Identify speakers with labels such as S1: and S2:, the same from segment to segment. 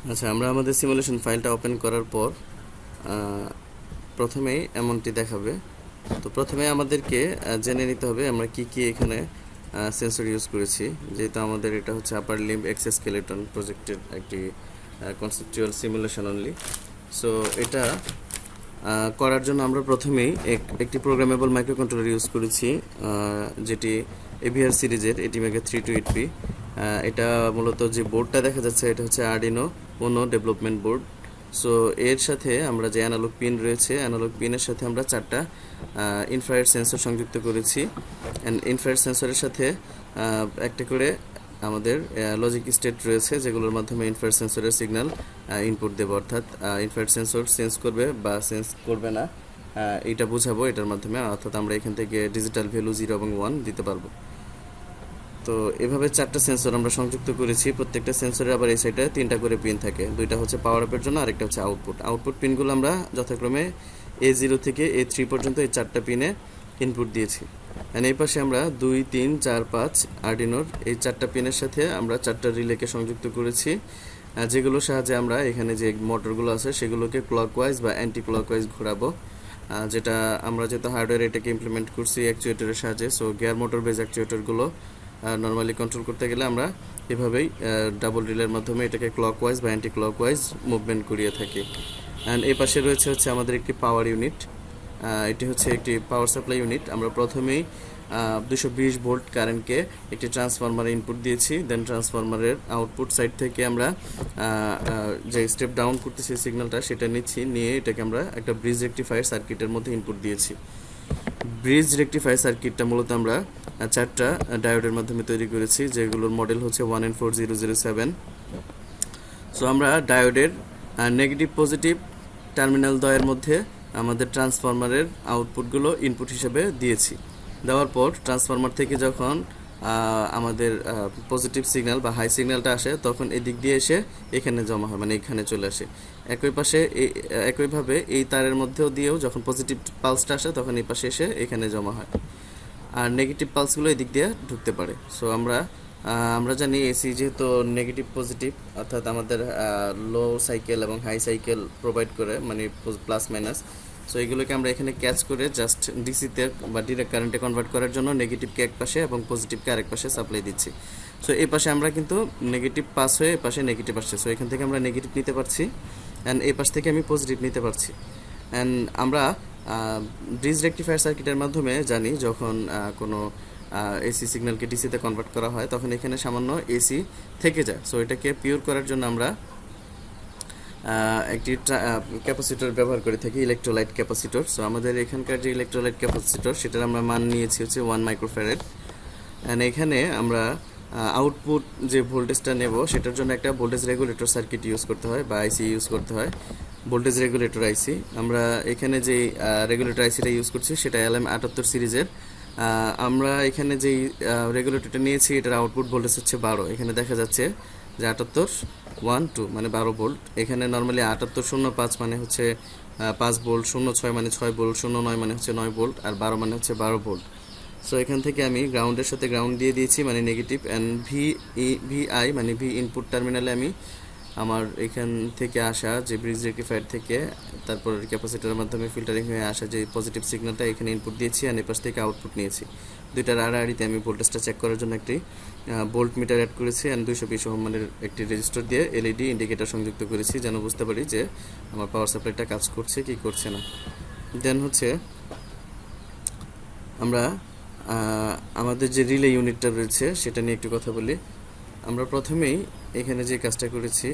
S1: আচ্ছা, আমরা আমাদের সিমুলেশন ফাইলটা ওপেন করার পর প্রথমেই এমনটি দেখাবে। তো প্রথমে আমাদেরকে জেনে নিতে হবে আমরা কি কি এখানে সেন্সর ইউজ করেছি। যেহেতু আমাদের এটা হচ্ছে আপার লিম্ব এক্সোস্কেলেটন প্রজেক্টের একটি কনসেপচুয়াল সিমুলেশন অনলি। সো এটা করার জন্য আমরা প্রথমেই একটি প্রোগ্রামেবল মাইক্রোকন্ট্রোলার ইউজ করেছি, যেটি এভিআর সিরিজের এটিমেগা 328P। এটা মূলত যে বোর্ডটা দেখা যাচ্ছে এটা হচ্ছে আরডিনো উনো ডেভেলপমেন্ট বোর্ড। সো এর সাথে আমরা যে অ্যানালগ পিন রয়েছে, অ্যানালগ পিনের সাথে আমরা 4টা ইনফ্রারেড সেন্সর সংযুক্ত করেছি। অ্যান্ড ইনফ্রারেড সেন্সরের সাথে একটা করে আমাদের লজিক স্টেট রয়েছে, যেগুলোর মাধ্যমে ইনফ্রারেড সেন্সরের সিগন্যাল ইনপুট দেবো, অর্থাৎ ইনফ্রারেড সেন্সর সেন্স করবে বা সেন্স করবে না এটা বোঝাবো এটার মাধ্যমে। অর্থাৎ আমরা এখান থেকে ডিজিটাল ভ্যালু 0 এবং 1 দিতে পারবো। তো এভাবে 4টা সেন্সর আমরা সংযুক্ত করেছি। প্রত্যেকটা সেন্সরের আবার এই সাইডে 3টা করে পিন থাকে, 2টা হচ্ছে পাওয়ার আপের জন্য, আরেকটা হচ্ছে আউটপুট পিনগুলো আমরা যথাক্রমে A0 থেকে A3 পর্যন্ত এই 4টা পিনে ইনপুট দিয়েছি। অ্যান্ড এই পাশে আমরা 2, 3, 4, 5 আরডিনোর এই 4টা পিনের সাথে আমরা 4টা রিলেকে সংযুক্ত করেছি, যেগুলোর সাহায্যে আমরা এখানে যে মোটরগুলো আছে সেগুলোকে ক্লকওয়াইজ বা অ্যান্টি ক্লকওয়াইজ ঘোরাবো। যেটা আমরা যেহেতু হার্ডওয়্যার এটাকে ইমপ্লিমেন্ট করছি অ্যাকচুয়েটরের সাহায্যে, সো গিয়ার মোটর বেজ অ্যাকচুয়েটরগুলো নর্মালি কন্ট্রোল করতে গেলে আমরা এভাবেই ডাবল রিলের মাধ্যমে এটাকে ক্লকওয়াইজ বা অ্যান্টি ক্লকওয়াইজ মুভমেন্ট করিয়ে থাকি। অ্যান্ড এই পাশে রয়েছে হচ্ছে আমাদের একটি পাওয়ার ইউনিট। এটি হচ্ছে একটি পাওয়ার সাপ্লাই ইউনিট। আমরা প্রথমেই 220 ভোল্ট কারেন্টকে একটি ট্রান্সফরমারে ইনপুট দিয়েছি, দেন ট্রান্সফরমারের আউটপুট সাইড থেকে আমরা যে স্টেপ ডাউন করতেছি সিগন্যালটা সেটা নিয়ে এটাকে আমরা একটা ব্রিজ রেকটিফায়ার সার্কিটের মধ্যে ইনপুট দিয়েছি। ব্রিজ রেকটিফায়ার সার্কিটটা মূলত আমরা 4টা ডায়োডের মাধ্যমে তৈরি করেছি, যেগুলোর মডেল হচ্ছে 1N4007। সো আমরা ডায়োডের নেগেটিভ পজিটিভ টার্মিনাল দ্বয়ের মধ্যে আমাদের ট্রান্সফরমারের আউটপুটগুলো ইনপুট হিসেবে দিয়েছি। দেওয়ার পর ট্রান্সফরমার থেকে যখন আমাদের পজিটিভ সিগন্যাল বা হাই সিগন্যালটা আসে তখন এদিক দিয়ে এসে এখানে জমা হয়, মানে এখানে চলে আসে। একইভাবে এই তারের মধ্যেও দিয়েও যখন পজিটিভ পালসটা আসে তখন এই পাশে এসে এখানে জমা হয়, আর নেগেটিভ পালসগুলো এদিক দিয়ে ঢুকতে পারে। সো আমরা জানি এসি যেহেতু নেগেটিভ পজিটিভ, অর্থাৎ আমাদের লো সাইকেল এবং হাই সাইকেল প্রোভাইড করে, মানে প্লাস মাইনাস। সো এগুলোকে আমরা এখানে ক্যাচ করে জাস্ট ডিসিতে বা ডিরেক্ট কারেন্টে কনভার্ট করার জন্য নেগেটিভকে এক পাশে এবং পজিটিভকে আরেক পাশে সাপ্লাই দিচ্ছি। সো এই পাশে আমরা কিন্তু নেগেটিভ পাস হয়ে এই পাশে নেগেটিভ আসছে, সো এখান থেকে আমরা নেগেটিভ নিতে পারছি, অ্যান্ড এই পাশ থেকে আমি পজিটিভ নিতে পারছি। অ্যান্ড আমরা ব্রিজ রেকটিফায়ার সার্কিটের মাধ্যমে জানি যখন কোনো এসি সিগন্যালকে ডিসিতে কনভার্ট করা হয় তখন এখানে সামান্য এসি থেকে যায়। সো এটাকে পিওর করার জন্য আমরা একটি ক্যাপাসিটর ব্যবহার করে থাকি, ইলেকট্রোলাইট ক্যাপাসিটর। সো আমাদের এখানকার যে ইলেকট্রোলাইট ক্যাপাসিটর সেটার আমরা মান নিয়েছি হচ্ছে 1 মাইক্রোফ্যারাড। অ্যান্ড এখানে আমরা আউটপুট যে ভোল্টেজটা নেব সেটার জন্য একটা ভোল্টেজ রেগুলেটর সার্কিট ইউজ করতে হয় বা আইসি ইউজ করতে হয়, ভোল্টেজ রেগুলেটর আইসি। আমরা এখানে যে রেগুলেটর আইসিটা ইউজ করছি সেটা LM78 সিরিজের। আমরা এখানে যেই রেগুলেটরটা নিয়েছি এটার আউটপুট ভোল্টেজ হচ্ছে 12। এখানে দেখা যাচ্ছে যে 78 মানে 12 ভোল্ট। এখানে নর্মালি 7805 মানে হচ্ছে 5 ভোল্ট, 06 মানে 6 ভোল্ট, 09 মানে হচ্ছে 9 ভোল্ট, আর 12 মানে হচ্ছে 12 ভোল্ট। সো এখান থেকে আমি গ্রাউন্ডের সাথে গ্রাউন্ড দিয়ে দিয়েছি, মানে নেগেটিভ, অ্যান্ড ভিআই মানে ভি ইনপুট টার্মিনালে আমি আমার এখান থেকে আসা যে ব্রিজ রেকটিফায়ার থেকে তারপর ক্যাপাসিটরের মাধ্যমে ফিল্টারিং হয়ে আসা যে পজিটিভ সিগন্যালটা এখানে ইনপুট দিয়েছি, আর এপাশ থেকে আউটপুট নিয়েছি। দুইটার আড়াআড়িতে আমি ভোল্টেজটা চেক করার জন্য একটি ভোল্ট মিটার অ্যাড করেছি, অ্যান্ড 220 ওহম মানের একটি রেজিস্টার দিয়ে এলইডি ইন্ডিকেটর সংযুক্ত করেছি যেন বুঝতে পারি যে আমার পাওয়ার সাপ্লাইটা কাজ করছে কি করছে না। দেন হচ্ছে আমরা আমাদের যে রিলে ইউনিটটা রয়েছে সেটা নিয়ে একটু কথা বলি। আমরা প্রথমেই এখানে যে কাজটা করেছি,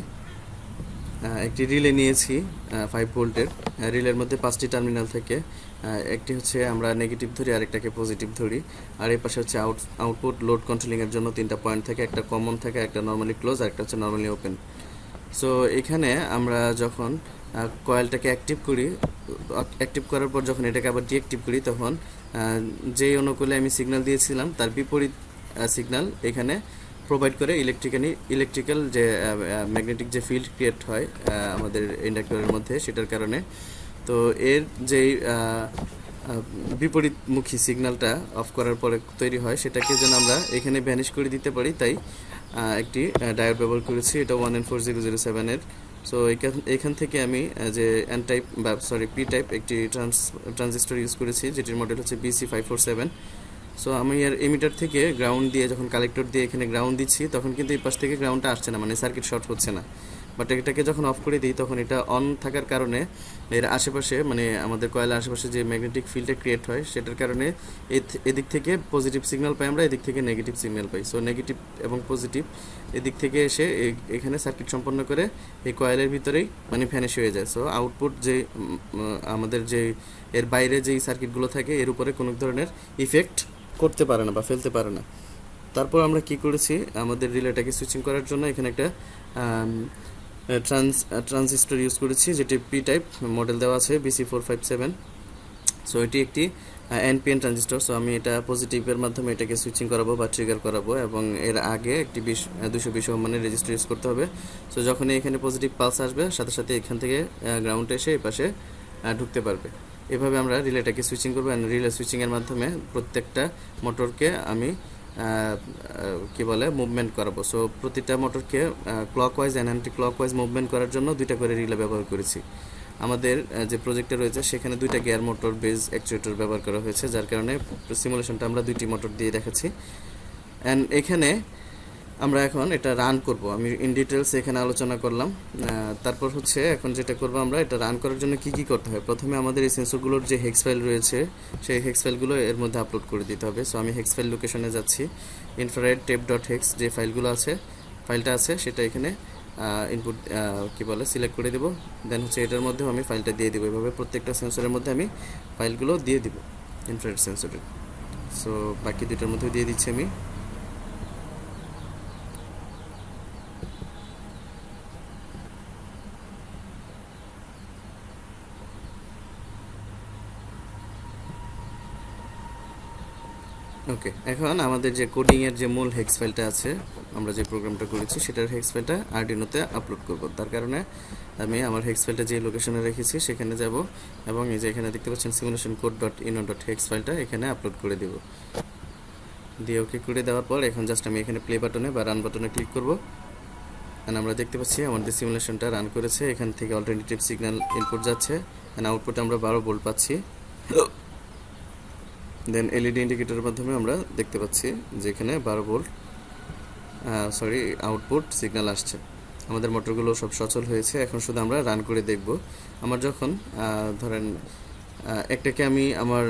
S1: একটি রিলে নিয়েছি 5 ভোল্টের। রিলের মধ্যে 5টি টার্মিনাল থাকে, একটি হচ্ছে আমরা নেগেটিভ ধরি, আরেকটাকে পজিটিভ ধরি, আর এই পাশে হচ্ছে আউটপুট লোড কন্ট্রোলিংয়ের জন্য 3টা পয়েন্ট থাকে, একটা কমন থাকে, একটা নর্মালি ক্লোজ, আর একটা হচ্ছে নর্মালি ওপেন। সো এখানে আমরা যখন কয়েলটাকে অ্যাক্টিভ করার পর যখন এটাকে আবার ডিঅ্যাক্টিভ করি তখন যেই অনুকূলে আমি সিগন্যাল দিয়েছিলাম তার বিপরীত সিগন্যাল এখানে প্রোভাইড করে ইলেকট্রিক্যাল যে ম্যাগনেটিক যে ফিল্ড ক্রিয়েট হয় আমাদের ইন্ডাক্টরের মধ্যে, সেটার কারণে। তো এর যেই বিপরীতমুখী সিগন্যালটা অফ করার পরে তৈরি হয় সেটাকে যেন আমরা এখানে ভ্যানিশ করে দিতে পারি, তাই একটি ডায়োড ব্যবহার করেছি, এটা 1N4007 এর। সো এখান থেকে আমি যে এন টাইপ বা পি টাইপ একটি ট্রানজিস্টর ইউজ করেছি, যেটির মডেল হচ্ছে BC547। সো আমি এর এমিটার থেকে গ্রাউন্ড দিয়ে যখন কালেক্টর দিয়ে এখানে গ্রাউন্ড দিচ্ছি, তখন কিন্তু এই পাশ থেকে গ্রাউন্ডটা আসছে না, মানে সার্কিট শর্ট হচ্ছে না। বাট এটাকে যখন অফ করে দিই, তখন এটা অন থাকার কারণে এর আশেপাশে, মানে আমাদের কয়েলের আশেপাশে যে ম্যাগনেটিক ফিল্ডটা ক্রিয়েট হয়, সেটার কারণে এদিক থেকে পজিটিভ সিগন্যাল পাই আমরা, এদিক থেকে নেগেটিভ সিগন্যাল পাই। সো নেগেটিভ এবং পজিটিভ এদিক থেকে এসে এখানে সার্কিট সম্পন্ন করে এই কয়েলের ভিতরেই মানে ভ্যানিশ হয়ে যায়। সো আউটপুট যে আমাদের যে এর বাইরে যেই সার্কিটগুলো থাকে, এর উপরে কোনো ধরনের ইফেক্ট করতে পারে না বা ফেলতে পারে না। তারপর আমরা কি করেছি, আমাদের রিলেটাকে সুইচিং করার জন্য এখানে একটা ট্রানজিস্টর ইউজ করেছি, যেটি পি টাইপ মডেল দেওয়া আছে BC457। সো এটি একটি এনপিএন ট্রানজিস্টর। সো আমি এটা পজিটিভের মাধ্যমে এটাকে সুইচিং করাবো বা ট্রিগার করাবো, এবং এর আগে একটি 220 ওহম মানের রেজিস্টার ইউজ করতে হবে। সো যখনই এখানে পজিটিভ পালস আসবে, সাথে সাথে এখান থেকে গ্রাউন্ডে এসে এই পাশে ঢুকতে পারবে। এভাবে আমরা রিলেটাকে সুইচিং করবো, অ্যান্ড রিলে সুইচিংয়ের মাধ্যমে প্রত্যেকটা মোটরকে আমি কি বলে মুভমেন্ট করাবো। সো প্রতিটা মোটরকে clockwise and anti clockwise movement করার জন্য 2টা করে রিলে ব্যবহার করেছি। আমাদের যে প্রজেক্টে রয়েছে, সেখানে 2টা গিয়ার মোটর বেজ অ্যাকচুয়েটর ব্যবহার করা হয়েছে, যার কারণে সিমুলেশনটা আমরা 2টি মোটর দিয়ে দেখাচ্ছি। অ্যান্ড এখানে আমরা এখন এটা রান করব, আমি ইন ডিটেলস এখানে আলোচনা করলাম। তারপর হচ্ছে এখন যেটা করব, আমরা এটা রান করার জন্য কি করতে হয়। প্রথমে আমাদের এই সেন্সরগুলোর যে হেক্স ফাইল রয়েছে, সেই হেক্স ফাইলগুলো এর মধ্যে আপলোড করে দিতে হবে। সো আমি হেক্স ফাইল লোকেশনে যাচ্ছি, ইনফ্রারেড টেপ.hex যে ফাইলটা আছে সেটা এখানে ইনপুট কি বলে সিলেক্ট করে দেব। দেন হচ্ছে এটার মধ্যেও আমি ফাইলটা দিয়ে দেবো। এভাবে প্রত্যেকটা সেন্সরের মধ্যে আমি ফাইলগুলো দিয়ে দিব, ইনফ্রারেড সেন্সরের। সো বাকি 2টার মধ্যেও দিয়ে দিচ্ছি আমি। ওকে, এখন আমাদের যে কোডিংয়ের যে মূল হেক্স ফাইলটা আছে, আমরা যে প্রোগ্রামটা করেছি, সেটার হেক্স ফাইলটা আরডিনোতে আপলোড করব। তার কারণে আমি আমার হেক্স ফাইলটা যে লোকেশনে রেখেছি সেখানে যাব, এবং এই যে এখানে দেখতে পাচ্ছেন সিমুলেশন code.ino.hex ফাইলটা এখানে আপলোড করে দেব। দিয়ে ওকে করে দেওয়ার পর এখন জাস্ট আমি এখানে প্লে বাটনে বা রান বাটনে ক্লিক করব। অ্যান্ড আমরা দেখতে পাচ্ছি আমাদের সিমুলেশনটা রান করেছে। এখান থেকে অল্টারনেটিভ সিগন্যাল ইনপুট যাচ্ছে, অ্যান্ড আউটপুটে আমরা 12 ভোল্ট পাচ্ছি। দেন এলইডি ইন্ডিকেটরের মাধ্যমে আমরা দেখতে পাচ্ছি যে এখানে 12 ভোল্ট আউটপুট সিগন্যাল আসছে। আমাদের মোটরগুলো সব সচল হয়েছে। এখন শুধু আমরা রান করে দেখব। আমার যখন ধরেন একটাকে আমি আমার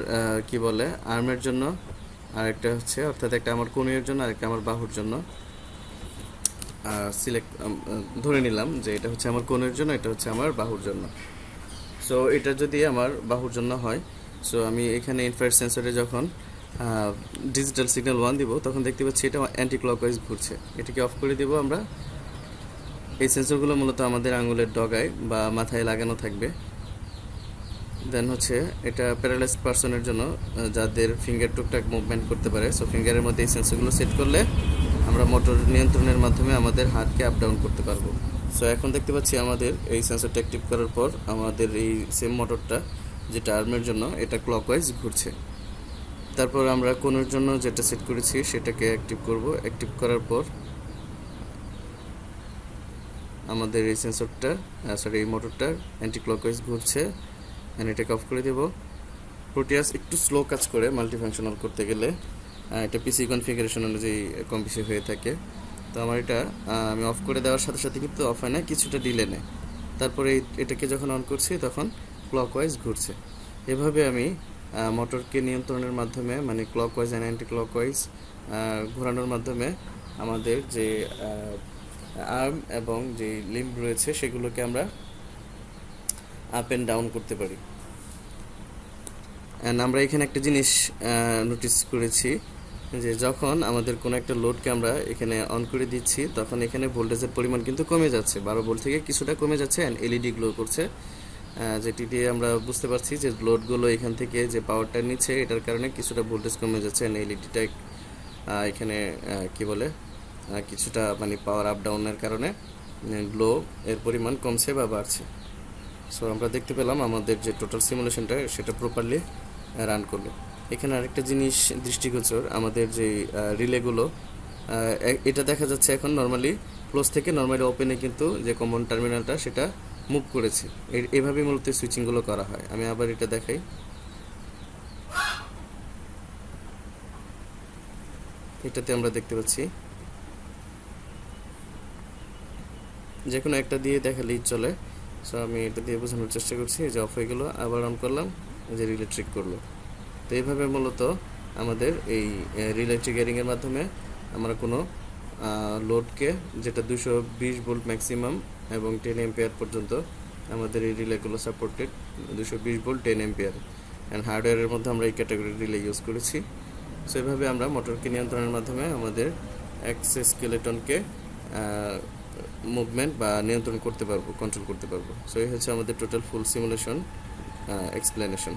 S1: কি বলে আর্মের জন্য, আর একটা হচ্ছে অর্থাৎ একটা আমার কনুইয়ের জন্য, আর একটা আমার বাহুর জন্য সিলেক্ট ধরে নিলাম যে এটা হচ্ছে আমার কনুইয়ের জন্য, এটা হচ্ছে আমার বাহুর জন্য। সো এটা যদি আমার বাহুর জন্য হয়, সো আমি এখানে ইনফ্রারেড সেন্সরে যখন ডিজিটাল সিগন্যাল 1 দিব, তখন দেখতে পাচ্ছি এটা অ্যান্টি ক্লকওয়াইজ ঘুরছে। এটাকে অফ করে দিব আমরা। এই সেন্সরগুলো মূলত আমাদের আঙুলের ডগায় বা মাথায় লাগানো থাকবে। দেন হচ্ছে এটা প্যারালাইজড পারসনের জন্য, যাদের ফিঙ্গার টুকটাক মুভমেন্ট করতে পারে। সো ফিঙ্গারের মধ্যে এই সেন্সরগুলো সেট করলে আমরা মোটর নিয়ন্ত্রণের মাধ্যমে আমাদের হাতকে আপ ডাউন করতে পারবো। সো এখন দেখতে পাচ্ছি আমাদের এই সেন্সরটা অ্যাক্টিভ করার পর আমাদের এই সেম মোটরটা, যেটা আর্মের জন্য, এটা ক্লকওয়াইজ ঘুরছে। তারপর আমরা কোণের জন্য যেটা সেট করেছি সেটাকে অ্যাক্টিভ করব। অ্যাক্টিভ করার পর আমাদের এই সেন্সরটা এই মোটরটা অ্যান্টি ক্লকওয়াইজ ঘুরছে, অ্যান্ড এটাকে অফ করে দেব। প্রোটিয়াস একটু স্লো কাজ করে মাল্টিফাংশনাল করতে গেলে, এটা পিসি কনফিগারেশন অনুযায়ী কম বেশি হয়ে থাকে। তো আমার এটা আমি অফ করে দেওয়ার সাথে সাথে কিন্তু অফ হয় না, কিছুটা ডিলে নেয়। তারপরে এটাকে যখন অন করছি তখন ক্লকওয়াইজ ঘুরছে। এভাবে আমি মোটরকে নিয়ন্ত্রণের মাধ্যমে, মানে ক্লকওয়াইজ অ্যান্ড অ্যান্টি ক্লকওয়াইজ ঘোরানোর মাধ্যমে আমাদের যে আর্ম এবং যে লিম্ব রয়েছে সেগুলোকে আমরা আপ অ্যান্ড ডাউন করতে পারি। অ্যান্ড আমরা এখানে একটা জিনিস নোটিস করেছি যে যখন আমাদের কোনো একটা লোডকে আমরা এখানে অন করে দিচ্ছি, তখন এখানে ভোল্টেজের পরিমাণ কিন্তু কমে যাচ্ছে, 12 ভোল্ট থেকে কিছুটা কমে যাচ্ছে, অ্যান্ড এলইডি গ্লো করছে, যেটি দিয়ে আমরা বুঝতে পারছি যে লোডগুলো এখান থেকে যে পাওয়ারটা নিচ্ছে, এটার কারণে কিছুটা ভোল্টেজ কমে যাচ্ছে, অ্যান্ড এলইডিটা এখানে কি বলে কিছুটা মানে পাওয়ার আপ ডাউনের কারণে গ্লো এর পরিমাণ কমছে বা বাড়ছে। সো আমরা দেখতে পেলাম আমাদের যে টোটাল সিমুলেশনটা সেটা প্রপারলি রান করলো। এখানে আরেকটা জিনিস দৃষ্টিগোচর, আমাদের যে রিলেগুলো এটা দেখা যাচ্ছে এখন নর্মালি ক্লোজ থেকে নর্মালি ওপেনে কিন্তু যে কমন টার্মিনালটা সেটা মুভ করেছে। এভাবেই মূলত সুইচিংগুলো করা হয়। আমি আবার এটা দেখাই। এটাতে আমরা দেখতে পাচ্ছি যে কোনো একটা দিয়ে দেখালেই চলে। সো আমি এটা দিয়ে বোঝানোর চেষ্টা করছি। যে অফ হয়ে গেলো, আবার অন করলাম, যে রিলে ট্রিক করলো। তো এইভাবে মূলত আমাদের এই রিলে ট্রিগারিংয়ের মাধ্যমে আমরা কোনো লোডকে, যেটা 220 ভোল্ট ম্যাক্সিমাম এবং 10 এম্পিয়ার পর্যন্ত আমাদের এই রিলেগুলো সাপোর্টেড, 220 ভোল্ট 10 এম্পিয়ার অ্যান্ড হার্ডওয়্যারের মধ্যে আমরা এই ক্যাটাগরির রিলে ইউজ করেছি। সো এভাবে আমরা মোটরকে নিয়ন্ত্রণের মাধ্যমে আমাদের এক্সোস্কেলেটনকে মুভমেন্ট বা নিয়ন্ত্রণ করতে পারবো, কন্ট্রোল করতে পারবো। সো এই হচ্ছে আমাদের টোটাল ফুল সিমুলেশন এক্সপ্লেনেশন।